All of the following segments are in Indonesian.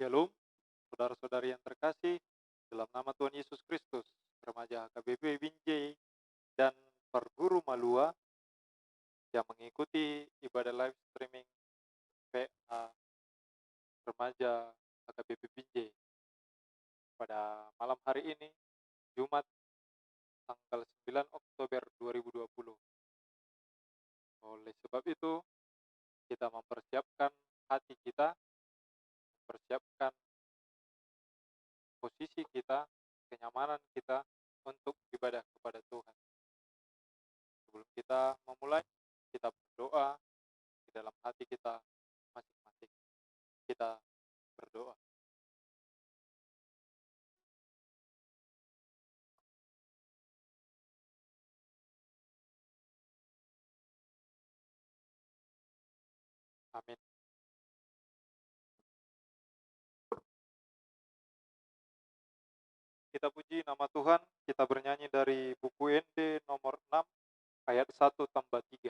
Shalom, saudara-saudari yang terkasih, dalam nama Tuhan Yesus Kristus, remaja HKBP Binjai dan perguru Malua yang mengikuti ibadah live streaming PA remaja HKBP Binjai pada malam hari ini, Jumat tanggal 9 Oktober 2020. Oleh sebab itu, kita mempersiapkan hati kita, mempersiapkan posisi kita, kenyamanan kita untuk ibadah kepada Tuhan. Sebelum kita memulai, kita berdoa di dalam hati kita masing-masing. Kita berdoa. Amin. Kita puji nama Tuhan, kita bernyanyi dari buku ND nomor 6 ayat 1 tambah 3.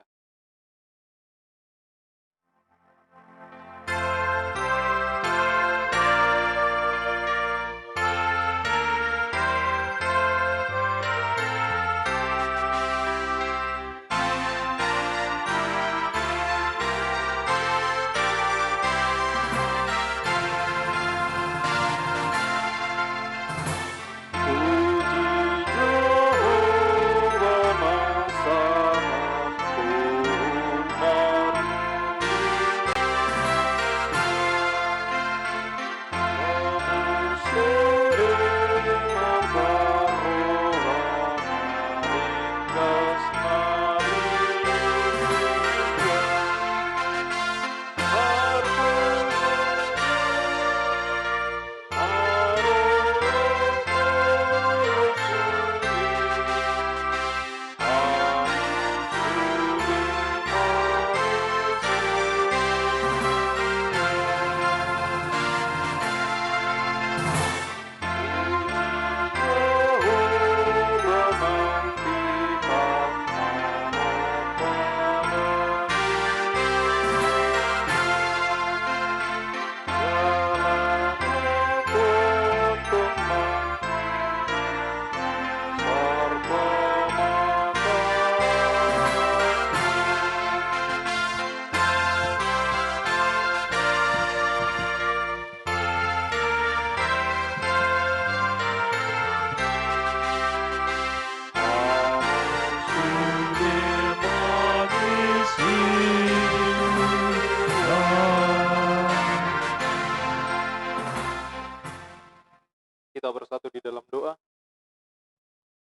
Kita bersatu di dalam doa.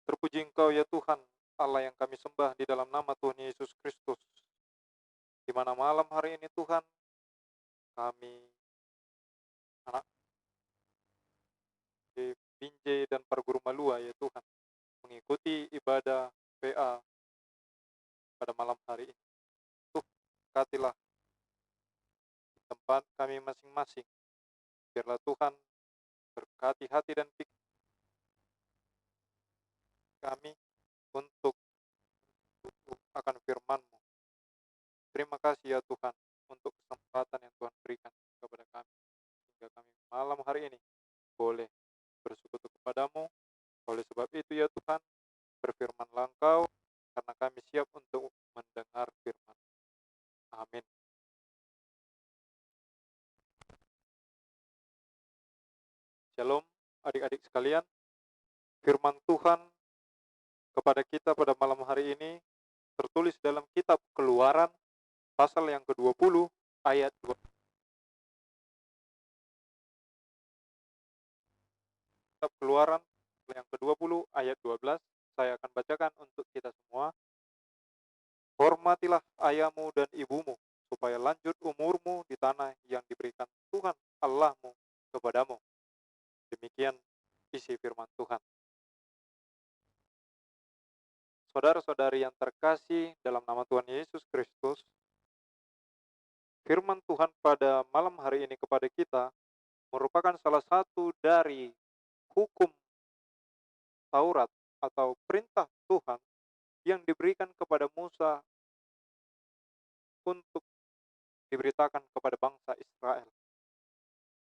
Terpuji Engkau ya Tuhan, Allah yang kami sembah di dalam nama Tuhan Yesus Kristus. Di mana malam hari ini Tuhan, kami anak di Binjai dan perguru Malua ya Tuhan, mengikuti ibadah PA pada malam hari ini. Tuh, berkatilah tempat kami masing-masing. Biarlah Tuhan berkati hati dan pikiran kami untuk akan firman-Mu. Terima kasih ya Tuhan untuk kesempatan yang Tuhan berikan kepada kami. Sehingga kami malam hari ini boleh bersekutu kepadamu. Oleh sebab itu ya Tuhan, berfirmanlah Engkau, karena kami siap untuk mendengar firman. Amin. Shalom adik-adik sekalian. Firman Tuhan kepada kita pada malam hari ini tertulis dalam kitab Keluaran pasal yang ke-20 ayat 2. Kitab Keluaran yang ke-20 ayat 12. Saya akan bacakan untuk kita semua. Hormatilah ayahmu dan ibumu, supaya lanjut umurmu di tanah yang diberikan Tuhan Allahmu kepadamu. Demikian isi firman Tuhan. Saudara-saudari yang terkasih dalam nama Tuhan Yesus Kristus, firman Tuhan pada malam hari ini kepada kita merupakan salah satu dari hukum Taurat atau perintah Tuhan yang diberikan kepada Musa untuk diberitakan kepada bangsa Israel.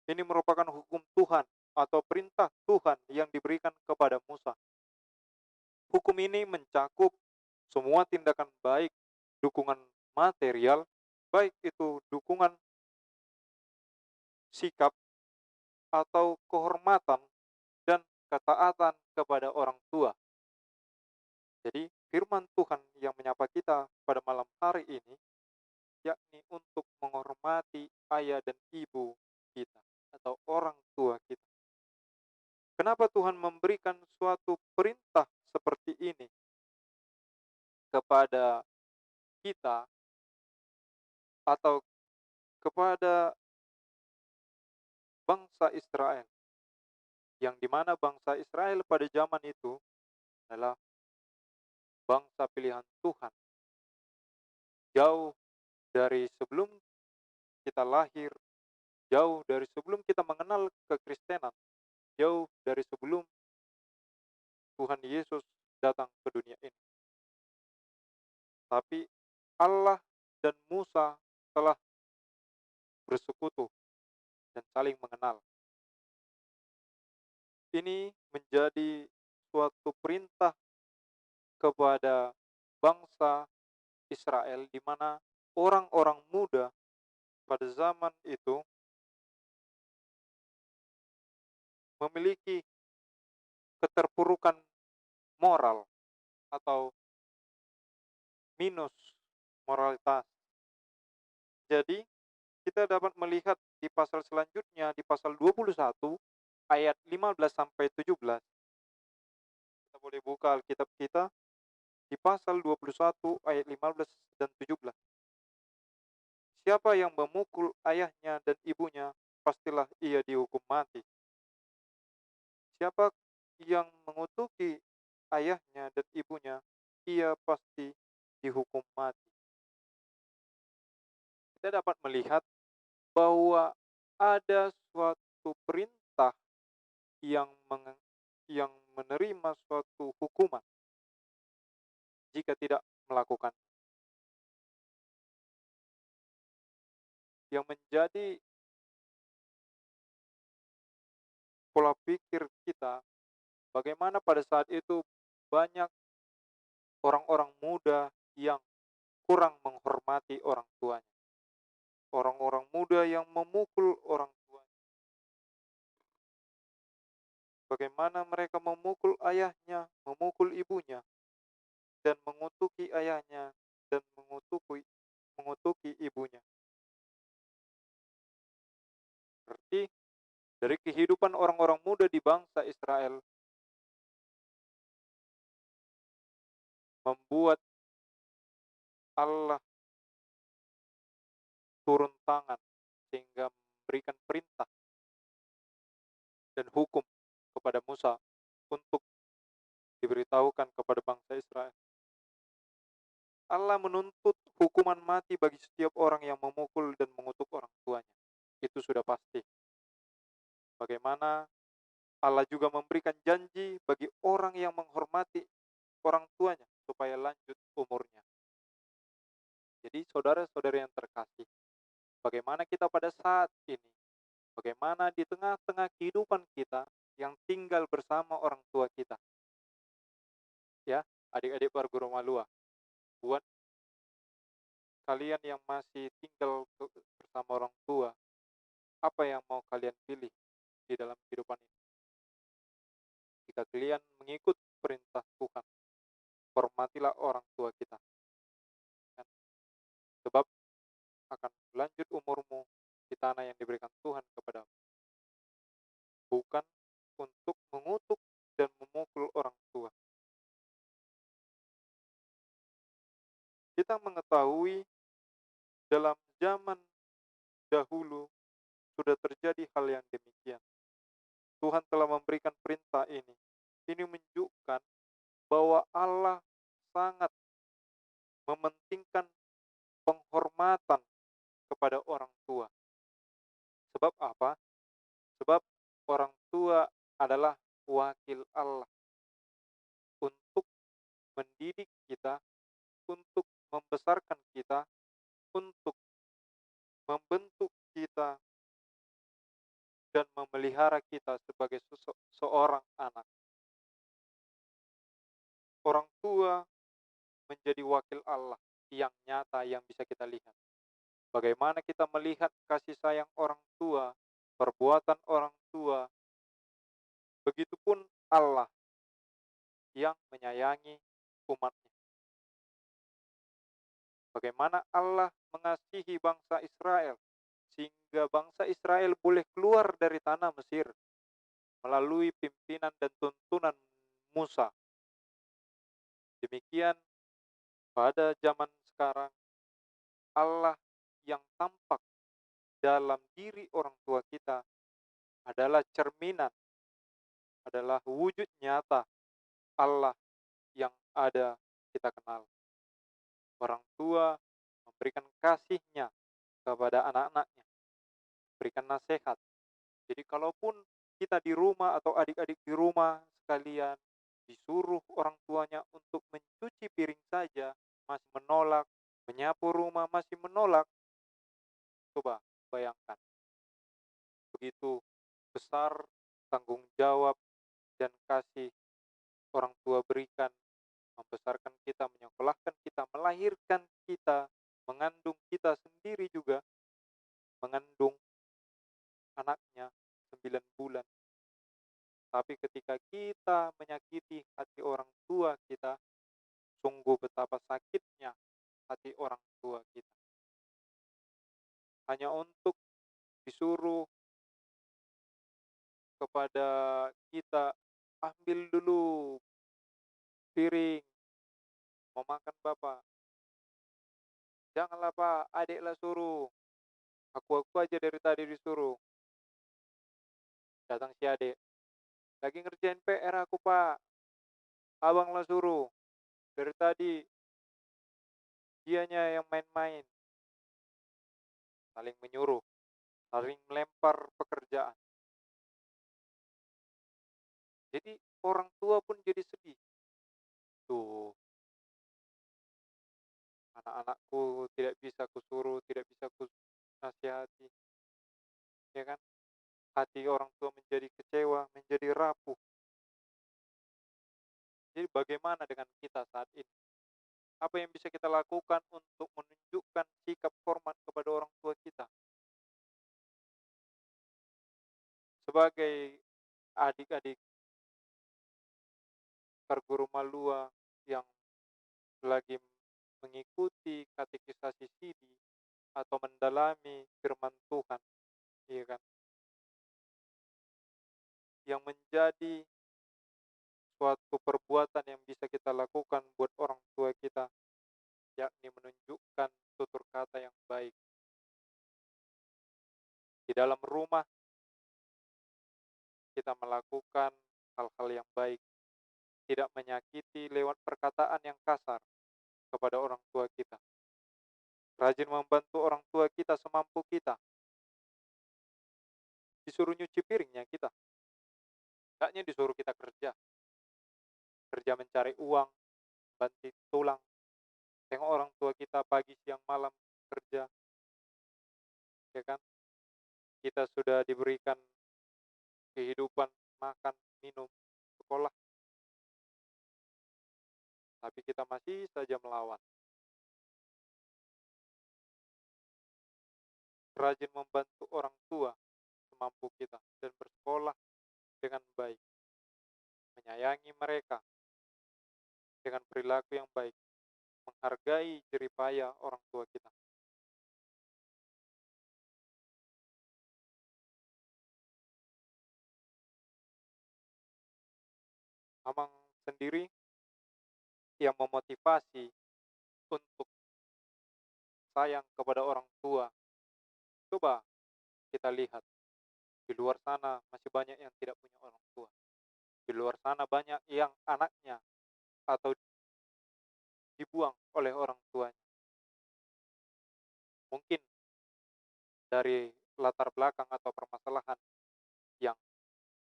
Ini merupakan hukum Tuhan atau perintah Tuhan yang diberikan kepada Musa. Hukum ini mencakup semua tindakan baik, dukungan material, baik itu dukungan sikap atau kehormatan dan ketaatan kepada orang tua. Jadi, firman Tuhan yang menyapa kita pada malam hari ini, yakni untuk menghormati ayah dan ibu kita atau orang tua kita. Kenapa Tuhan memberikan suatu perintah seperti ini kepada kita atau kepada bangsa Israel? Yang dimana bangsa Israel pada zaman itu adalah bangsa pilihan Tuhan. Jauh dari sebelum kita lahir, jauh dari sebelum kita mengenal kekristenan, jauh dari sebelum Tuhan Yesus datang ke dunia ini. Tapi Allah dan Musa telah bersekutu dan saling mengenal. Ini menjadi suatu perintah kepada bangsa Israel di mana orang-orang muda pada zaman itu memiliki keterpurukan moral atau minus moralitas. Jadi, kita dapat melihat di pasal selanjutnya, di pasal 21 ayat 15 sampai 17. Kita boleh buka Alkitab kita di pasal 21 ayat 15 dan 17. Siapa yang memukul ayahnya dan ibunya, pastilah ia dihukum mati. Siapa yang mengutuki ayahnya dan ibunya, ia pasti dihukum mati. Kita dapat melihat bahwa ada suatu perintah yang yang menerima suatu hukuman jika tidak melakukan. Yang menjadi pola pikir kita, bagaimana pada saat itu banyak orang-orang muda yang kurang menghormati orang tuanya. Orang-orang muda yang memukul orang tuanya. Bagaimana mereka memukul ayahnya, memukul ibunya, dan mengutuki ayahnya dan mengutuki ibunya. Berarti dari kehidupan orang-orang muda di bangsa Israel membuat Allah turun tangan sehingga memberikan perintah dan hukum kepada Musa untuk diberitahukan kepada bangsa Israel. Allah menuntut hukuman mati bagi setiap orang yang memukul dan mengutuk orang tuanya. Itu sudah pasti. Bagaimana Allah juga memberikan janji bagi orang yang menghormati orang tuanya supaya lanjut umurnya. Jadi saudara-saudara yang terkasih, bagaimana kita pada saat ini, bagaimana di tengah-tengah kehidupan kita yang tinggal bersama orang tua kita. Ya, adik-adik Parguru Malua, buat kalian yang masih tinggal bersama orang tua, apa yang mau kalian pilih di dalam kehidupan ini? Jika kalian mengikut perintah Tuhan, hormatilah orang tua kita. Dan sebab akan lanjut umurmu di tanah yang diberikan Tuhan kepadamu. Bukan untuk mengutuk dan memukul orang tua. Kita mengetahui dalam zaman dahulu sudah terjadi hal yang demikian. Tuhan telah memberikan perintah ini. Ini menunjukkan bahwa Allah sangat mementingkan penghormatan kepada orang tua. Sebab apa? Sebab orang tua adalah wakil Allah untuk mendidik kita, untuk membesarkan kita, untuk membentuk kita dan memelihara kita sebagai seorang anak. Orang tua menjadi wakil Allah yang nyata yang bisa kita lihat. Bagaimana kita melihat kasih sayang orang tua, perbuatan orang tua, begitupun Allah yang menyayangi umatnya. Bagaimana Allah mengasihi bangsa Israel, sehingga bangsa Israel boleh keluar dari tanah Mesir melalui pimpinan dan tuntunan Musa. Demikian pada zaman sekarang, Allah yang tampak dalam diri orang tua kita adalah cerminan, adalah wujud nyata Allah yang ada kita kenal. Orang tua memberikan kasihnya kepada anak-anaknya, memberikan nasihat. Jadi kalaupun kita di rumah atau adik-adik di rumah sekalian disuruh orang tuanya untuk mencuci piring saja, masih menolak, menyapu rumah masih menolak, coba bayangkan. Begitu besar tanggung jawab dan kasih orang tua berikan, membesarkan kita, menyekolahkan kita, melahirkan kita, mengandung kita sendiri juga, mengandung anaknya 9 bulan. Tapi ketika kita menyakiti hati orang tua kita, sungguh betapa sakitnya hati orang tua kita. Hanya untuk disuruh kepada kita, ambil dulu piring, mau makan bapak. Janganlah pak, adiklah suruh. Aku aja dari tadi disuruh. Datang si adik, lagi ngerjain PR aku pak. Abanglah suruh. Dari tadi dianya yang main-main. Saling menyuruh, saling melempar pekerjaan. Jadi orang tua pun jadi sedih. Tuh, anak-anakku tidak bisa kusuruh, tidak bisa nasihati. Ya kan? Hati orang tua menjadi kecewa, menjadi rapuh. Jadi bagaimana dengan kita saat ini? Apa yang bisa kita lakukan untuk menunjukkan sikap hormat kepada orang tua kita? Sebagai adik-adik perguru malua yang lagi mengikuti katekisasi sidi atau mendalami firman Tuhan, iya kan? Yang menjadi suatu perbuatan yang bisa kita lakukan buat orang tua kita, yakni menunjukkan tutur kata yang baik. Di dalam rumah, kita melakukan hal-hal yang baik, tidak menyakiti lewat perkataan yang kasar kepada orang tua kita. Rajin membantu orang tua kita semampu kita. Disuruh nyuci piringnya kita. Tidaknya disuruh kita kerja. Kerja mencari uang, banting tulang. Tengok orang tua kita pagi, siang, malam kerja. Ya kan? Kita sudah diberikan kehidupan, makan, minum, sekolah. Tapi kita masih saja melawan. Rajin membantu orang tua semampu kita dan bersekolah dengan baik. Menyayangi mereka dengan perilaku yang baik. Menghargai jeripaya orang tua kita. Amang sendiri yang memotivasi untuk sayang kepada orang tua. Coba kita lihat, di luar sana masih banyak yang tidak punya orang tua. Di luar sana banyak yang anaknya atau dibuang oleh orang tuanya. Mungkin dari latar belakang atau permasalahan yang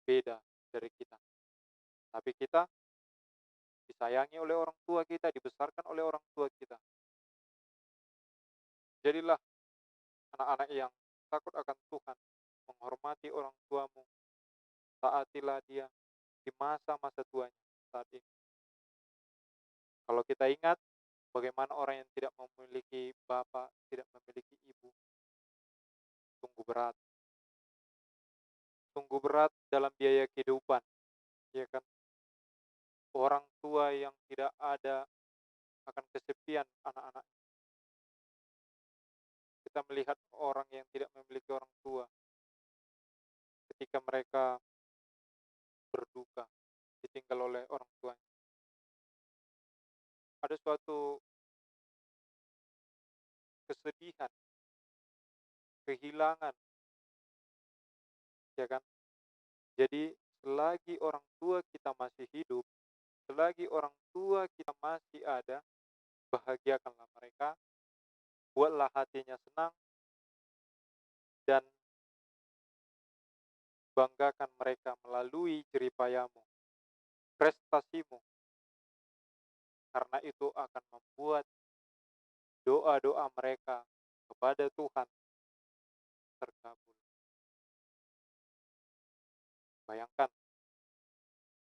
beda dari kita. Tapi kita disayangi oleh orang tua kita, dibesarkan oleh orang tua kita. Jadilah anak-anak yang takut akan Tuhan, menghormati orang tuamu, taatilah dia di masa-masa tuanya saat ini. Kalau kita ingat bagaimana orang yang tidak memiliki bapak, tidak memiliki ibu, sungguh berat. Sungguh berat dalam biaya kehidupan, ya kan? Orang tua yang tidak ada akan kesepian anak-anak. Kita melihat orang yang tidak memiliki orang tua ketika mereka berduka, ditinggal oleh orang tuanya. Ada suatu kesedihan, kehilangan, ya kan? Jadi, selagi orang tua kita masih hidup, selagi orang tua kita masih ada, bahagiakanlah mereka, buatlah hatinya senang, dan banggakan mereka melalui jeripayamu, prestasimu, karena itu akan membuat doa-doa mereka kepada Tuhan terkabul. Bayangkan,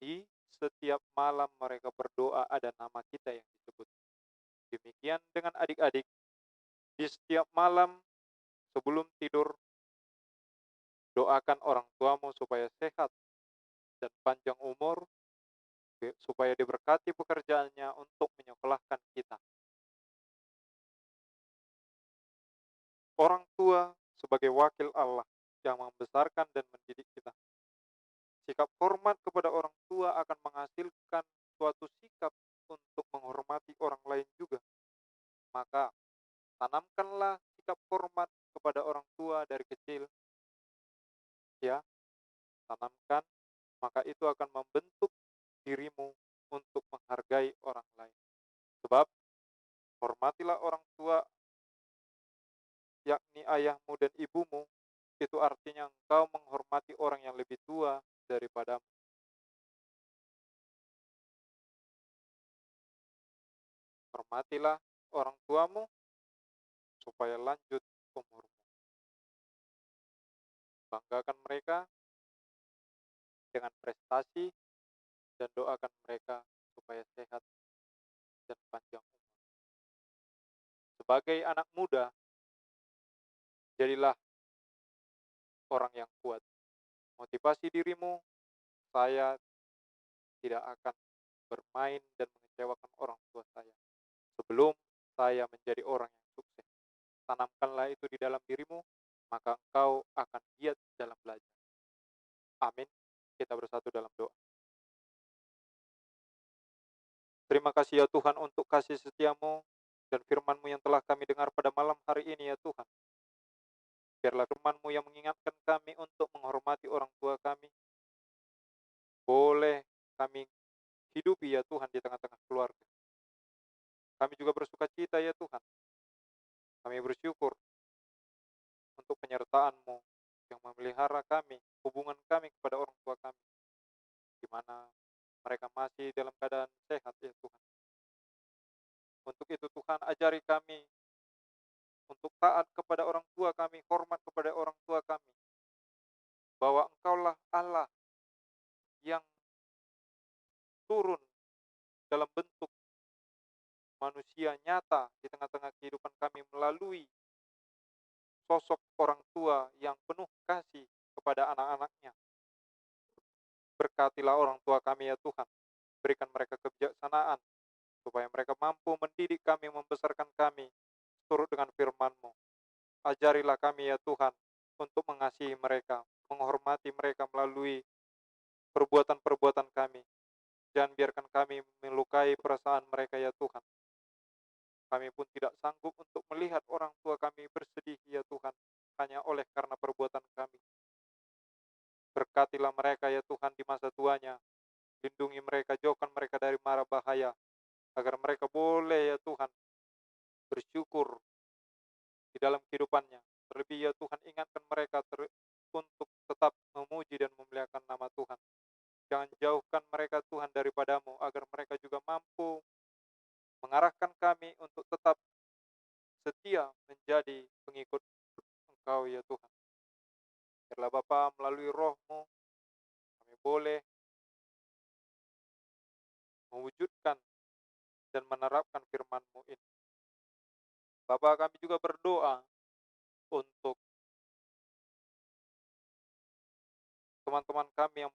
di setiap malam mereka berdoa ada nama kita yang disebut. Demikian dengan adik-adik, di setiap malam sebelum tidur, doakan orang tuamu supaya sehat dan panjang umur, supaya diberkati pekerjaannya untuk menyekolahkan kita. Orang tua sebagai wakil Allah yang membesarkan dan mendidik kita. Sikap hormat kepada orang tua akan menghasilkan suatu sikap untuk menghormati orang lain juga. Maka, tanamkanlah sikap hormat kepada orang tua dari kecil, ya, tanamkan, maka itu akan membentuk dirimu untuk menghargai orang lain. Sebab, hormatilah orang tua, yakni ayahmu dan ibumu, itu artinya engkau menghormati orang yang lebih tua daripadamu. Hormatilah orang tuamu supaya lanjut umurmu. Banggakan mereka dengan prestasi dan doakan mereka supaya sehat dan panjang umur. Sebagai anak muda, jadilah orang yang kuat. Motivasi dirimu, saya tidak akan bermain dan mengecewakan orang tua saya sebelum saya menjadi orang yang sukses. Tanamkanlah itu di dalam dirimu, maka engkau akan giat dalam belajar. Amin. Kita bersatu dalam doa. Terima kasih ya Tuhan untuk kasih setiamu dan firman-Mu yang telah kami dengar pada malam hari ini ya Tuhan. Biarlah firman-Mu yang mengingatkan kami untuk menghormati orang tua kami. Boleh kami hidupi ya Tuhan di tengah-tengah keluarga. Kami juga bersuka cita ya Tuhan. Kami bersyukur untuk penyertaan-Mu yang memelihara kami, hubungan kami kepada orang tua kami, di mana mereka masih dalam keadaan sehat ya Tuhan. Untuk itu Tuhan ajari kami untuk taat kepada orang tua kami, hormat kepada orang tua kami, bahwa Engkaulah Allah yang turun dalam bentuk manusia nyata di tengah-tengah kehidupan kami melalui sosok orang tua yang penuh kasih kepada anak-anaknya. Berkatilah orang tua kami ya Tuhan, berikan mereka kebijaksanaan, supaya mereka mampu mendidik kami, membesarkan kami, turut dengan firman-Mu. Ajarilah kami ya Tuhan, untuk mengasihi mereka, menghormati mereka melalui perbuatan-perbuatan kami. Jangan biarkan kami melukai perasaan mereka ya Tuhan. Kami pun tidak sanggup untuk melihat orang tua kami bersedih ya Tuhan, hanya oleh karena perbuatan kami. Berkatilah mereka ya Tuhan di masa tuanya, lindungi mereka, jauhkan mereka dari mara bahaya, agar mereka boleh ya Tuhan bersyukur di dalam kehidupannya. Terlebih ya Tuhan, ingatkan mereka untuk tetap memuji dan memuliakan nama Tuhan. Jangan jauhkan mereka Tuhan daripadamu, agar mereka juga mampu mengarahkan kami untuk tetap setia menjadi pengikut Engkau ya Tuhan. Biarlah Bapa melalui roh-Mu kami boleh mewujudkan dan menerapkan firman-Mu ini. Bapa, kami juga berdoa untuk teman-teman kami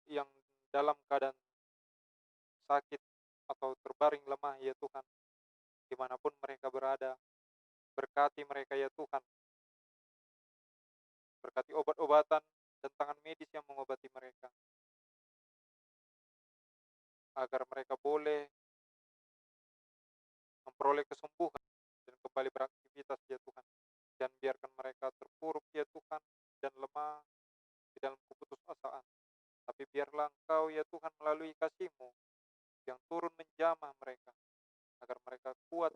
yang dalam keadaan sakit atau terbaring lemah ya Tuhan, dimanapun mereka berada. Berkati mereka ya Tuhan, berkati obat-obatan dan tangan medis yang mengobati mereka, agar mereka boleh memperoleh kesembuhan dan kembali beraktivitas ya Tuhan. Dan biarkan mereka terpuruk ya Tuhan dan lemah di dalam keputusasaan. Tapi biarlah Engkau ya Tuhan melalui kasih-Mu yang turun menjamah mereka, agar mereka kuat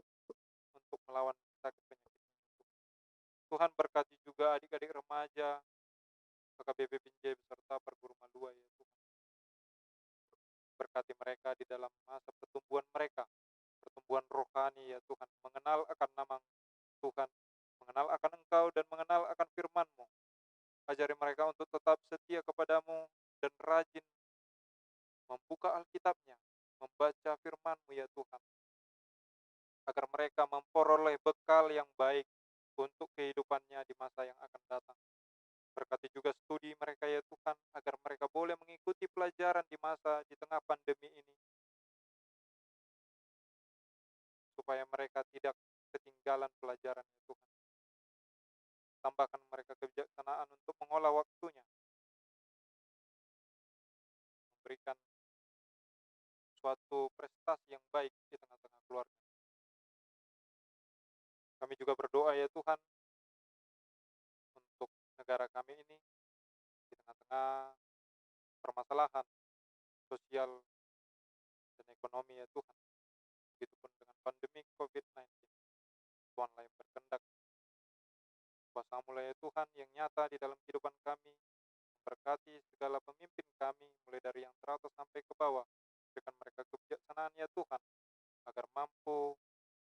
untuk melawan sakit penyakit. Tuhan berkati juga adik-adik remaja, KKBP Binjai beserta perguru Malua ya Tuhan. Berkati mereka di dalam masa pertumbuhan mereka, pertumbuhan rohani ya Tuhan, mengenal akan nama Tuhan, mengenal akan Engkau dan mengenal akan firman-Mu. Ajari mereka untuk tetap setia kepadamu dan rajin membuka Alkitabnya, membaca firman-Mu ya Tuhan, agar mereka memperoleh bekal yang baik untuk kehidupannya di masa yang akan datang. Berkati juga studi mereka ya Tuhan, agar mereka boleh mengikuti pelajaran di tengah pandemi ini, supaya mereka tidak ketinggalan pelajaran ya Tuhan. Tambahkan mereka kebijaksanaan untuk mengolah waktunya, memberikan suatu prestasi yang baik di tengah-tengah keluarga. Kami juga berdoa ya Tuhan, untuk negara kami ini di tengah-tengah permasalahan sosial dan ekonomi ya Tuhan. Begitupun dengan pandemi COVID-19. Tuhanlah yang berkehendak. Kuasa-Mu ya Tuhan yang nyata di dalam kehidupan kami. Berkati segala pemimpin kami, mulai dari yang teratas sampai ke bawah. Berikan mereka kebijaksanaan ya Tuhan, agar mampu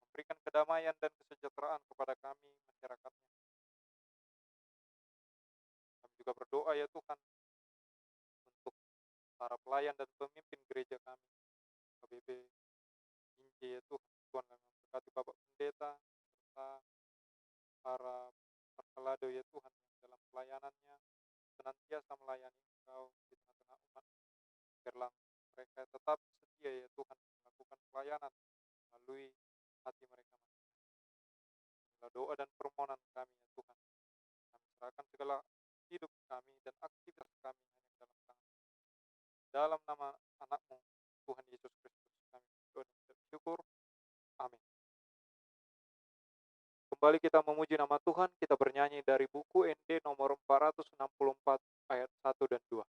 memberikan kedamaian dan kesejahteraan kepada kami, masyarakatnya. Kami juga berdoa ya Tuhan, untuk para pelayan dan pemimpin gereja kami, KBP Binjai ya Tuhan. Tuhan yang memberkati Bapak Pendeta, serta para perkelado ya Tuhan, yang dalam pelayanannya senantiasa melayani Engkau di tengah-tengah umat. Biarlah mereka tetap setia ya Tuhan, melakukan pelayanan melalui hati mereka masing-masing. Inilah doa dan permohonan kami ya Tuhan. Kami serahkan segala hidup kami dan aktivitas kami hanya ke dalam tangan. Dalam nama anak-Mu, Tuhan Yesus Kristus, kami berdoa dan bersyukur. Amin. Kembali kita memuji nama Tuhan, kita bernyanyi dari buku ND nomor 464 ayat 1 dan 2.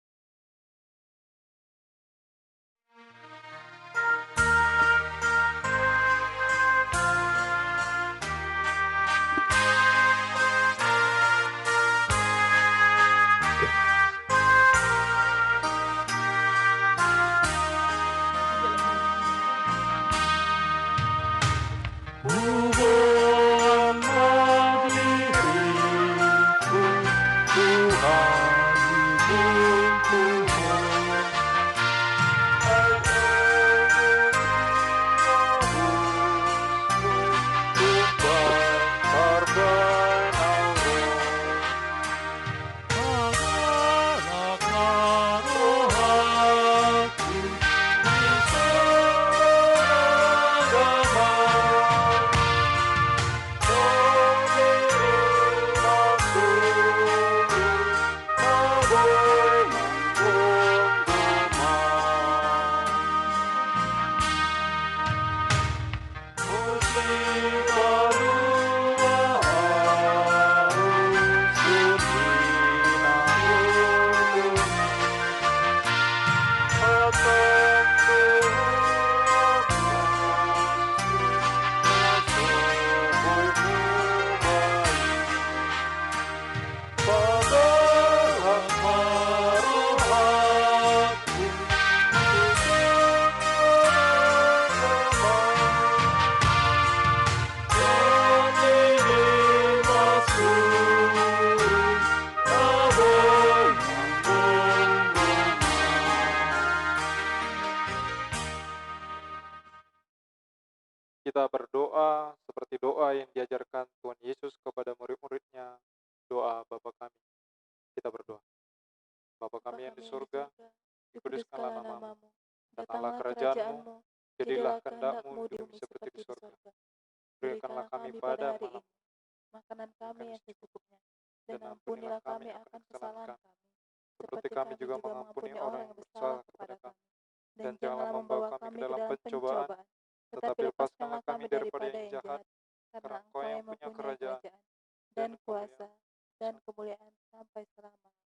kita berdoa seperti doa yang diajarkan Tuhan Yesus kepada murid-muridnya, doa Bapa kami. Kita berdoa. Bapa Bapa kami yang di kami yang di surga, surga, dikuduskanlah dikuduskanlah namamu, namamu, datanglah datanglah kerajaanmu, kerajaanmu, jadilah jadilah kehendakmu kehendakmu di di bumi bumi seperti di seperti di surga. surga. Berikanlah Berikanlah kami kami pada pada hari malam ini makanan kami kami yang secukupnya, dan dan ampunilah ampunilah kami kami akan akan kesalahan kesalahan kami, kami, seperti seperti kami kami juga juga mengampuni mengampuni orang orang yang yang bersalah bersalah kepada kepada kami. kami. Dan Dan janganlah janganlah membawa membawa kami ke kami ke dalam dalam pencobaan, pencobaan, tetapi tetapi lepaskanlah lepaskanlah kami kami daripada daripada yang yang jahat, jahat, karena karena Engkau Engkau yang yang punya mempunyai kerajaan kerajaan, dan dan kemuliaan. kuasa, dan kemuliaan sampai selamanya.